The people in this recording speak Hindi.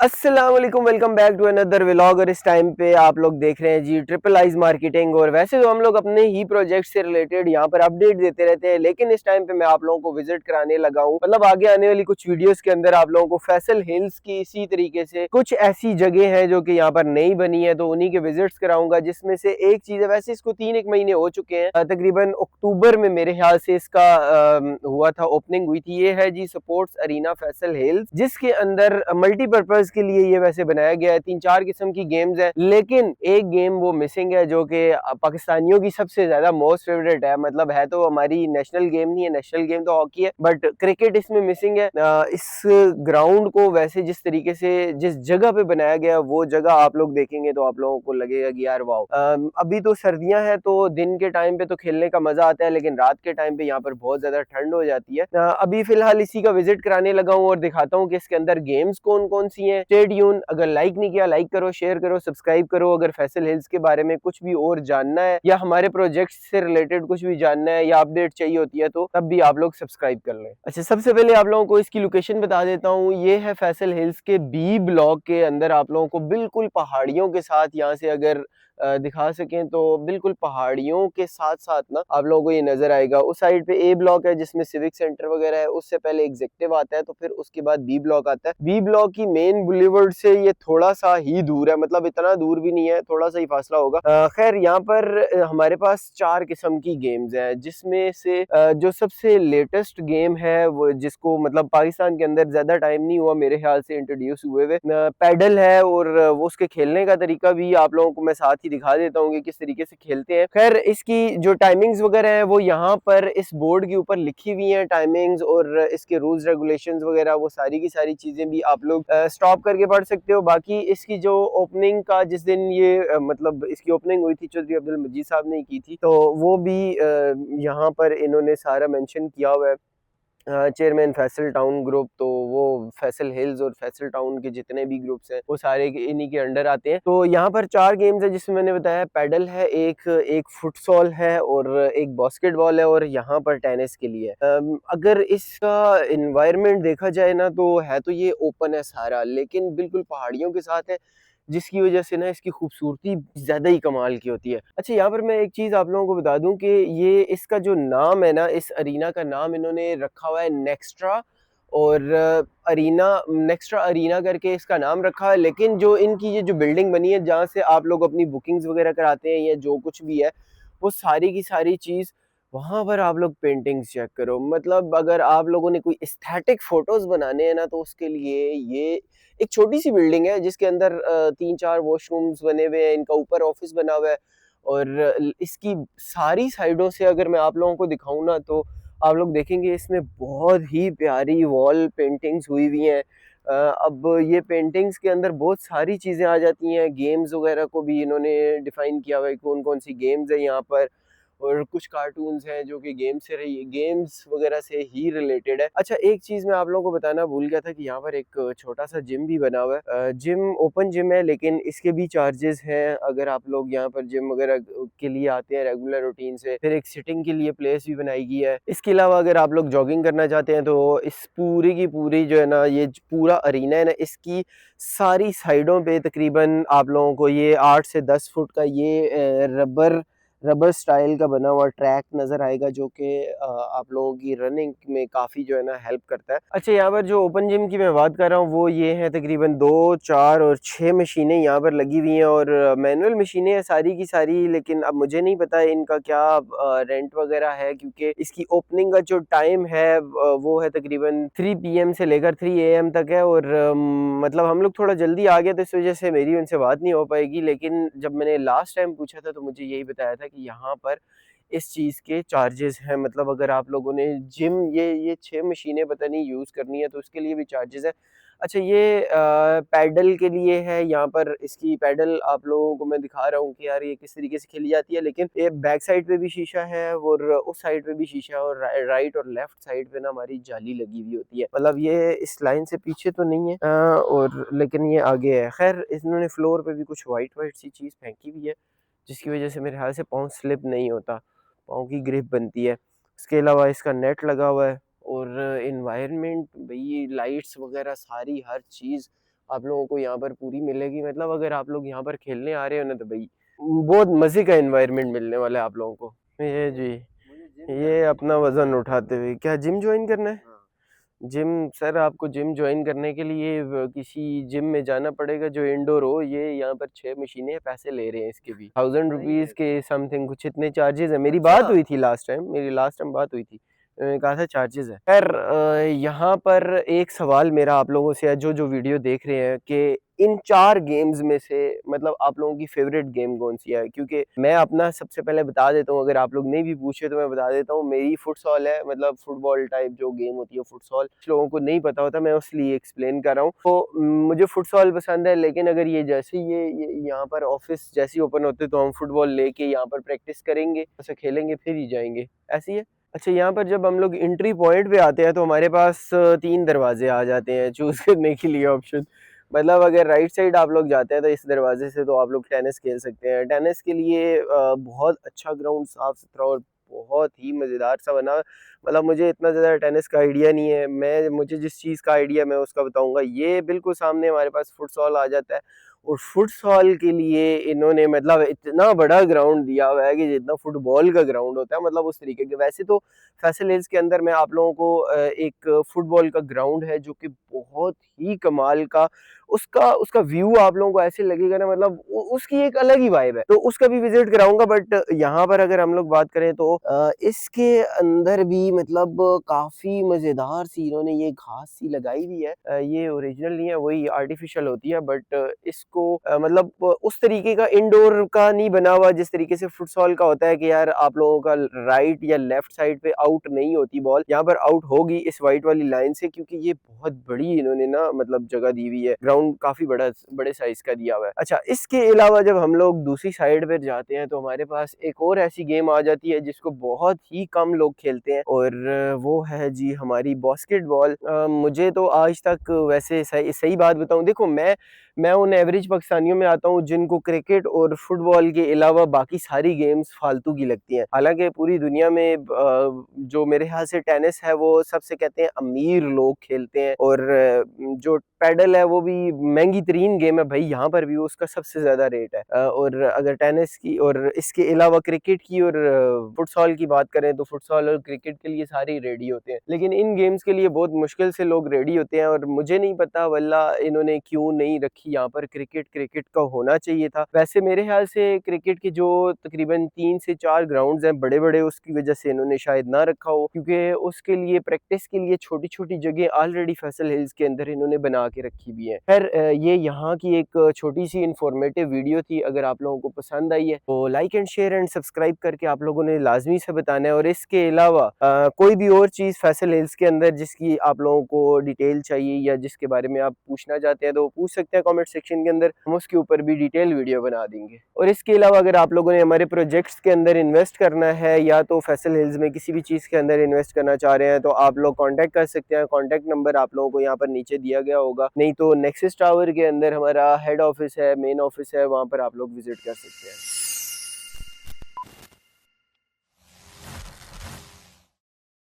अस्सलाम वालेकुम, welcome back to another vlog. और इस टाइम पे आप लोग देख रहे हैं जी ट्रिपल आइज मार्केटिंग। और वैसे तो हम लोग अपने ही प्रोजेक्ट से रिलेटेड यहाँ पर अपडेट देते रहते हैं, लेकिन इस टाइम पे मैं आप लोगों को विजिट कराने लगा हूँ। मतलब आगे आने वाली कुछ वीडियोस के अंदर आप लोगों को फैसल हिल्स की इसी तरीके से कुछ ऐसी जगह है जो कि यहाँ पर नई बनी है, तो उन्हीं के विजिट्स कराऊंगा। जिसमें से एक चीज है, वैसे इसको 3 एक महीने हो चुके हैं, तकरीबन अक्टूबर में मेरे ख्याल से इसका हुआ था, ओपनिंग हुई थी। ये है जी स्पोर्ट्स अरीना फैसल हिल्स, जिसके अंदर मल्टीपर्पज के लिए ये वैसे बनाया गया है। 3 4 किस्म की गेम्स है, लेकिन एक गेम वो मिसिंग है जो कि पाकिस्तानियों की सबसे ज्यादा मोस्ट फेवरेट है। मतलब है तो हमारी नेशनल गेम नहीं है, नेशनल गेम तो हॉकी है, बट क्रिकेट इसमें मिसिंग है। इस ग्राउंड को वैसे जिस तरीके से जिस जगह पे बनाया गया, वो जगह आप लोग देखेंगे तो आप लोगों को लगेगा कि यार वाओ। अभी तो सर्दियां हैं तो दिन के टाइम पे तो खेलने का मजा आता है, लेकिन रात के टाइम पे यहाँ पर बहुत ज्यादा ठंड हो जाती है। अभी फिलहाल इसी का विजिट कराने लगा हूँ और दिखाता हूँ कि इसके अंदर गेम्स कौन कौन सी हैं। Stay tune. अगर लाइक नहीं किया, लाइक करो, शेयर करो, सब्सक्राइब करो। अगर फैसल हिल्स के बारे में कुछ भी और जानना है या हमारे प्रोजेक्ट से रिलेटेड कुछ भी जानना है या अपडेट चाहिए होती है, तो तब भी आप लोग सब्सक्राइब कर लें। अच्छा, सबसे पहले आप लोगों को इसकी लोकेशन बता देता हूँ। ये है फैसल हिल्स के बी ब्लॉक के अंदर। आप लोगों को बिल्कुल पहाड़ियों के साथ, यहाँ से अगर दिखा सकें तो बिल्कुल पहाड़ियों के साथ साथ ना आप लोगों को ये नजर आएगा। उस साइड पे ए ब्लॉक है जिसमें सिविक सेंटर वगैरह है, उससे पहले एग्जेक्टिव आता है, तो फिर उसके बाद बी ब्लॉक आता है। बी ब्लॉक की मेन बुलेवर्ड से ये थोड़ा सा ही दूर है, मतलब इतना दूर भी नहीं है, थोड़ा सा ही फासला होगा। खैर यहाँ पर हमारे पास 4 किस्म की गेम्स है, जिसमें से जो सबसे लेटेस्ट गेम है वो, जिसको मतलब पाकिस्तान के अंदर ज्यादा टाइम नहीं हुआ मेरे ख्याल से इंट्रोड्यूस हुए हुए, पैडल है। और वो उसके खेलने का तरीका भी आप लोगों को मैं साथ ही दिखा देता हूँ कि किस तरीके से खेलते हैं। खैर इसकी जो टाइमिंग्स वगैरह है वो यहाँ पर इस बोर्ड के ऊपर लिखी हुई हैं, टाइमिंग्स और इसके रूल्स रेगुलेशंस वगैरह, वो सारी की सारी चीजें भी आप लोग स्टॉप करके पढ़ सकते हो। बाकी इसकी जो ओपनिंग का जिस दिन ये मतलब इसकी ओपनिंग हुई थी, चौधरी अब्दुल मजीद साहब ने की थी, तो वो भी यहाँ पर इन्होंने सारा मेंशन किया हुआ है। चेयरमैन फैसल टाउन ग्रुप, तो वो फैसल हिल्स और फैसल टाउन के जितने भी ग्रुप्स हैं वो सारे इन्हीं के अंडर आते हैं। तो यहाँ पर 4 गेम्स है जिसमें मैंने बताया, पैडल है, एक एक फुटसॉल है और एक बास्केटबॉल है, और यहाँ पर टेनिस के लिए अगर इसका इन्वायरमेंट देखा जाए ना, तो है तो ये ओपन है सारा, लेकिन बिल्कुल पहाड़ियों के साथ है, जिसकी वजह से ना इसकी खूबसूरती ज्यादा ही कमाल की होती है। अच्छा, यहाँ पर मैं एक चीज आप लोगों को बता दूं कि ये इसका जो नाम है ना, इस अरीना का नाम इन्होंने रखा हुआ है नेक्स्ट्रा। और अरीना, नेक्स्ट्रा अरीना करके इसका नाम रखा है। लेकिन जो इनकी ये जो बिल्डिंग बनी है, जहाँ से आप लोग अपनी बुकिंग्स वगैरह कराते हैं या जो कुछ भी है, वो सारी की सारी चीज वहां पर आप लोग पेंटिंग्स चेक करो। मतलब अगर आप लोगों ने कोई एस्थेटिक फोटोज बनाने हैं ना, तो उसके लिए ये एक छोटी सी बिल्डिंग है जिसके अंदर 3 4 वॉशरूम्स बने हुए हैं, इनका ऊपर ऑफिस बना हुआ है। और इसकी सारी साइडों से अगर मैं आप लोगों को दिखाऊं ना, तो आप लोग देखेंगे इसमें बहुत ही प्यारी वॉल पेंटिंग्स हुई हुई हैं। अब ये पेंटिंग्स के अंदर बहुत सारी चीज़ें आ जाती हैं, गेम्स वगैरह को भी इन्होंने डिफाइन किया हुआ है, कौन कौन सी गेम्स है यहाँ पर। और कुछ कार्टून्स हैं जो कि गेम्स वगैरह से ही रिलेटेड है। अच्छा, एक चीज मैं आप लोगों को बताना भूल गया था कि यहाँ पर एक छोटा सा जिम भी बना हुआ है। जिम ओपन जिम है, लेकिन इसके भी चार्जेस हैं। अगर आप लोग यहाँ पर जिम वगैरह के लिए आते हैं रेगुलर रूटीन से, फिर एक सिटिंग के लिए प्लेस भी बनाई गई है। इसके अलावा अगर आप लोग जॉगिंग करना चाहते हैं, तो इस पूरी की पूरी जो है ना, ये पूरा अरीना है ना, इसकी सारी साइडों पे तकरीबन आप लोगों को ये 8 से 10 फुट का ये रबर रबर स्टाइल का बना हुआ ट्रैक नजर आएगा, जो कि आप लोगों की रनिंग में काफी जो है ना हेल्प करता है। अच्छा, यहाँ पर जो ओपन जिम की मैं बात कर रहा हूँ, वो ये है तकरीबन 2 4 और 6 मशीनें यहाँ पर लगी हुई हैं, और मैनुअल मशीनें हैं सारी की सारी। लेकिन अब मुझे नहीं पता इनका क्या रेंट वगैरह है, क्योंकि इसकी ओपनिंग का जो टाइम है वो है तकरीबन 3 PM से लेकर 3 AM तक है। और मतलब हम लोग थोड़ा जल्दी आ गए, तो इस वजह से मेरी उनसे बात नहीं हो पाएगी। लेकिन जब मैंने लास्ट टाइम पूछा था, तो मुझे यही बताया था कि यहाँ पर इस चीज़ के चार्जेस हैं। मतलब अगर आप लोगों ने जिम ये 6 मशीनें पता नहीं यूज़ करनी है, तो उसके लिए भी चार्जेस है। अच्छा, ये पैडल के लिए है। यहाँ पर इसकी पैडल आप लोगों को मैं दिखा रहा हूँ कि यार ये किस तरीके से खेली जाती है, लेकिन ये बैक साइड पे भी शीशा है और उस साइड पे भी शीशा है, और राइट और लेफ्ट साइड पे ना हमारी जाली लगी हुई होती है। मतलब ये इस लाइन से पीछे तो नहीं है, और लेकिन ये आगे है। खैर, इन्होंने फ्लोर पे भी कुछ वाइट वाइट सी चीज़ फेंकी हुई है, जिसकी वजह से मेरे ख्याल से पाँव स्लिप नहीं होता, पाँव की ग्रिप बनती है। इसके अलावा इसका नेट लगा हुआ है, और इन्वायरमेंट भाई, लाइट्स वगैरह सारी हर चीज़ आप लोगों को यहाँ पर पूरी मिलेगी। मतलब अगर आप लोग यहाँ पर खेलने आ रहे हो ना तो भाई बहुत मज़े का एनवायरनमेंट मिलने वाला है आप लोगों को। ये जी, ये अपना वज़न उठाते हुए क्या जिम जॉइन करना है? जिम सर आपको जिम जॉइन करने के लिए किसी जिम में जाना पड़ेगा जो इंडोर हो। ये यहाँ पर 6 मशीनें हैं, पैसे ले रहे हैं इसके भी 1000 रुपीज़ के समथिंग कुछ इतने चार्जेस है। मेरी बात हुई थी लास्ट टाइम, मेरी लास्ट टाइम बात हुई थी, कहा था चार्जेस है। खैर यहाँ पर एक सवाल मेरा आप लोगों से है जो जो वीडियो देख रहे हैं कि इन 4 गेम्स में से मतलब आप लोगों की फेवरेट गेम कौन-सी है? क्योंकि मैं अपना सबसे पहले बता देता हूँ, अगर आप लोग नहीं भी पूछे तो मैं बता देता हूँ, मेरी फुटसॉल है, मतलब फुटबॉल टाइप जो गेम होती है फुटसॉल। कुछ लोगों को नहीं पता होता, मैं इसलिए एक्सप्लेन कर रहा हूँ। तो मुझे फुटसॉल पसंद है, लेकिन अगर ये जैसे ये यहाँ पर ऑफ़िस जैसे ही ओपन होते तो हम फुटबॉल लेके यहाँ पर प्रैक्टिस करेंगे, ऐसे खेलेंगे फिर ही जाएँगे, ऐसे ही है। अच्छा, यहाँ पर जब हम लोग एंट्री पॉइंट पे आते हैं तो हमारे पास 3 दरवाज़े आ जाते हैं चूज़ करने के लिए ऑप्शन। मतलब अगर राइट साइड आप लोग जाते हैं तो इस दरवाजे से तो आप लोग टेनिस खेल सकते हैं। टेनिस के लिए बहुत अच्छा ग्राउंड साफ-सुथरा और बहुत ही मज़ेदार सा बना। मतलब मुझे इतना ज़्यादा टेनिस का आइडिया नहीं है। मुझे जिस चीज़ का आइडिया मैं उसका बताऊँगा। ये बिल्कुल सामने हमारे पास फुटसॉल आ जाता है और फुटसॉल के लिए इन्होंने मतलब इतना बड़ा ग्राउंड दिया हुआ है कि जितना फुटबॉल का ग्राउंड होता है, मतलब उस तरीके के। वैसे तो फैसल हिल्स के अंदर मैं आप लोगों को एक फुटबॉल का ग्राउंड है जो कि बहुत ही कमाल का, उसका उसका व्यू आप लोगों को ऐसे लगेगा ना, मतलब उसकी एक अलग ही वाइब है, तो उसका भी विजिट कराऊंगा। बट यहाँ पर अगर हम लोग बात करें तो इसके अंदर भी मतलब काफी मजेदार सी इन्होंने ये घास सी लगाई हुई है। ये ओरिजिनल नहीं है, वही आर्टिफिशियल होती है, बट इसको मतलब उस तरीके का इंडोर का नहीं बना हुआ जिस तरीके से फुटसॉल का होता है कि यार आप लोगों का राइट या लेफ्ट साइड पे आउट नहीं होती बॉल, यहाँ पर आउट होगी इस वाइट वाली लाइन से, क्योंकि ये बहुत बड़ी इन्होंने ना मतलब जगह दी हुई है। ग्राउंड काफी बड़े साइज का दिया हुआ है। अच्छा, इसके अलावा जब हम लोग दूसरी साइड पर जाते हैं तो हमारे पास एक और ऐसी गेम आ जाती है जिसको बहुत ही कम लोग खेलते हैं, और वो है जी हमारी बास्केटबॉल। मुझे तो आज तक वैसे सही सही बात बताऊं, देखो मैं उन एवरेज पाकिस्तानियों में आता हूँ जिनको क्रिकेट और फुटबॉल के अलावा बाकी सारी गेम्स फालतू की लगती हैं। हालांकि पूरी दुनिया में जो मेरे ख्याल से टेनिस है वो सबसे कहते हैं अमीर लोग खेलते हैं, और जो पैडल है वो भी महंगी तरीन गेम है भाई, यहाँ पर भी उसका सबसे ज्यादा रेट है। और अगर टेनिस की और इसके अलावा क्रिकेट की और फुटसॉल की बात करें तो फुटसॉल और क्रिकेट के लिए सारे रेडी होते हैं, लेकिन इन गेम्स के लिए बहुत मुश्किल से लोग रेडी होते हैं। और मुझे नहीं पता वल्ला इन्होंने क्यों नहीं रखी यहाँ पर क्रिकेट का होना चाहिए था। वैसे मेरे ख्याल से क्रिकेट के जो तकरीबन 3 से 4 ग्राउंड्स हैं बड़े बड़े, उसकी वजह से इन्होंने शायद ना रखा हो, क्योंकि उसके लिए प्रैक्टिस के लिए छोटी छोटी जगह ऑलरेडी फैसल हिल्स के अंदर इन्होंने बना के रखी भी है। खैर ये यहाँ की एक छोटी सी इंफॉर्मेटिव वीडियो थी। अगर आप लोगों को पसंद आई है तो like and share and subscribe करके आप लोगों ने लाजमी से बताना है। और इसके अलावा कोई भी और चीज़ फैसल हिल्स के अंदर जिसकी आप लोगों को डिटेल चाहिए या जिसके बारे में आप पूछना चाहते हैं तो पूछ सकते हैं कमेंट सेक्शन के अंदर, हम उसके ऊपर भी डिटेल वीडियो बना देंगे। और इसके अलावा अगर आप लोगों ने हमारे प्रोजेक्ट्स के अंदर इन्वेस्ट करना है या तो फैसल हिल्स में किसी भी चीज़ के अंदर इन्वेस्ट करना चाह रहे हैं तो आप लोग कॉन्टैक्ट कर सकते हैं। कॉन्टैक्ट नंबर आप लोगों को यहाँ पर नीचे दिया गया होगा, नहीं तो नेक्सस टावर के अंदर हमारा हेड ऑफिस है, मेन ऑफिस है, वहाँ पर आप लोग विजिट कर सकते हैं।